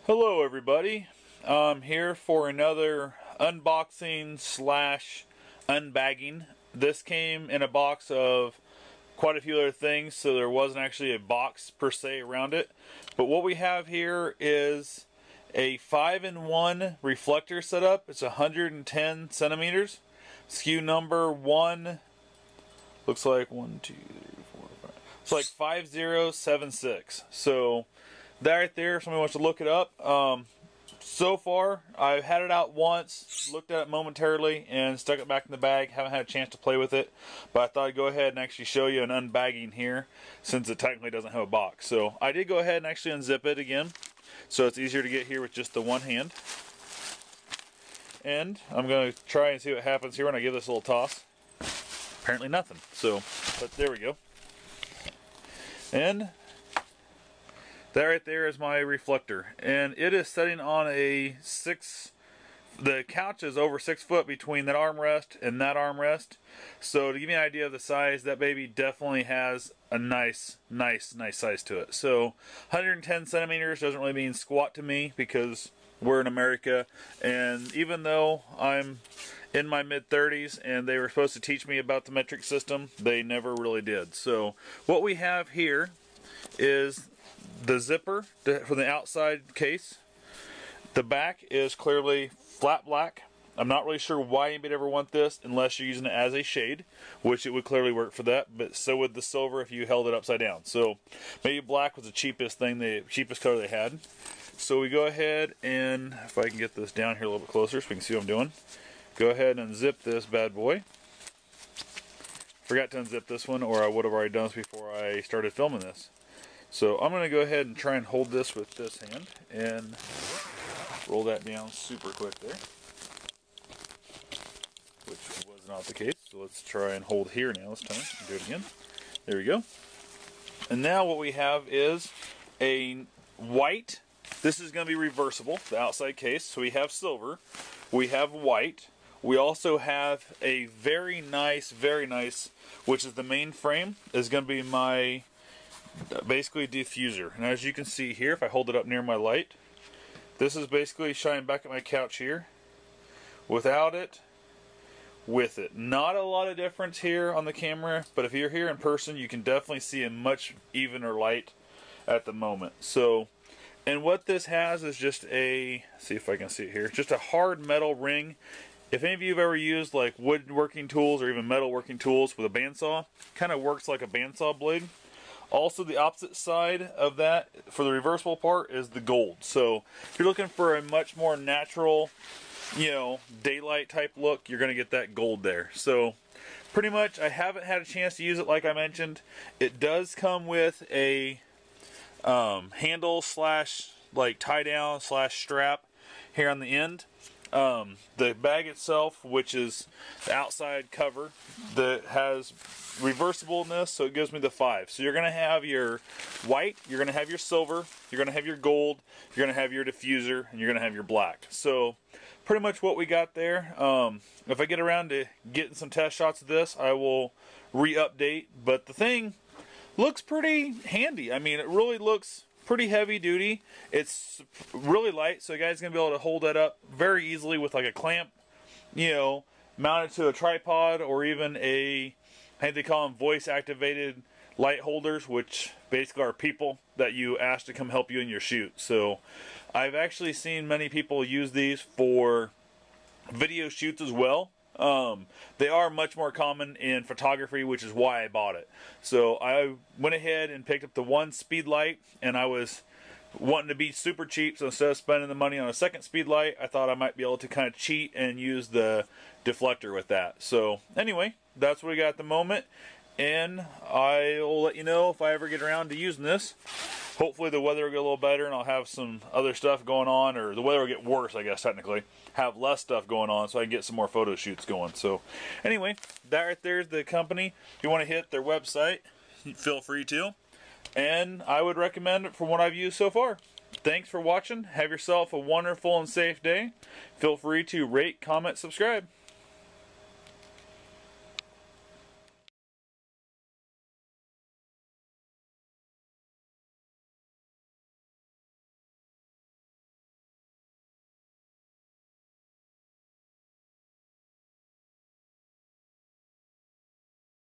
Hello everybody, I'm here for another unboxing slash unbagging. This came in a box of quite a few other things, so there wasn't actually a box per se around it. But what we have here is a 5-in-1 reflector setup. It's 110 centimeters. SKU number 1, looks like 1, 2, 3, 4, 5. It's like 5076. So that right there, if somebody wants to look it up. So far, I've had it out once, looked at it momentarily, and stuck it back in the bag. Haven't had a chance to play with it, but I thought I'd go ahead and actually show you an unbagging here, since it technically doesn't have a box. So I did go ahead and actually unzip it again, so it's easier to get here with just the one hand. And I'm going to try and see what happens here when I give this a little toss. Apparently nothing. So, but there we go. And that right there is my reflector, and it is sitting on a the couch is over 6 foot between that armrest and that armrest. So to give you an idea of the size, that baby definitely has a nice size to it. So 110 centimeters doesn't really mean squat to me because we're in America, and even though I'm in my mid-30s and they were supposed to teach me about the metric system, they never really did. So what we have here is the zipper for the outside case. The back is clearly flat black. I'm not really sure why anybody ever want this unless you're using it as a shade, which it would clearly work for that, but so would the silver if you held it upside down. So maybe black was the cheapest thing, the cheapest color they had. So we go ahead and, if I can get this down here a little bit closer so we can see what I'm doing, go ahead and unzip this bad boy. Forgot to unzip this one, or I would have already done this before I started filming this. So I'm going to go ahead and try and hold this with this hand and roll that down super quick there, which was not the case. So let's try and hold here now this time. Do it again. There we go. And now what we have is a white. This is going to be reversible, the outside case. So we have silver, we have white. We also have a very nice, which is the main frame, is going to be my basically diffuser. And as you can see here, if I hold it up near my light, this is basically shining back at my couch here. Without it, with it. Not a lot of difference here on the camera, but if you're here in person, you can definitely see a much evener light at the moment. So, and what this has is just a, see if I can see it here, just a hard metal ring. If any of you have ever used like woodworking tools or even metal working tools with a bandsaw, kind of works like a bandsaw blade. Also, the opposite side of that, for the reversible part, is the gold. So, if you're looking for a much more natural, daylight type look, you're going to get that gold there. So, pretty much, I haven't had a chance to use it like I mentioned. It does come with a handle slash, like, tie down slash strap here on the end. The bag itself, which is the outside cover, that has reversibleness, so it gives me the 5. So you're going to have your white, you're going to have your silver, you're going to have your gold, you're going to have your diffuser, and you're going to have your black. So pretty much what we got there. If I get around to getting some test shots of this, I will re-update. But the thing looks pretty handy. I mean, it really looks pretty heavy duty. It's really light, so you guys are going to be able to hold that up very easily with like a clamp, mounted to a tripod, or even a, I think they call them voice activated light holders, which basically are people that you ask to come help you in your shoot. So I've actually seen many people use these for video shoots as well. They are much more common in photography, which is why I bought it. So I went ahead and picked up the one speed light, and I was wanting to be super cheap, so instead of spending the money on a second speed light, I thought I might be able to kind of cheat and use the deflector with that. So anyway, that's what we got at the moment, and I'll let you know if I ever get around to using this. Hopefully the weather will get a little better and I'll have some other stuff going on, or the weather will get worse, I guess, technically. Have less stuff going on so I can get some more photo shoots going. So anyway, that right there is the company. If you want to hit their website, feel free to. And I would recommend it from what I've used so far. Thanks for watching. Have yourself a wonderful and safe day. Feel free to rate, comment, subscribe.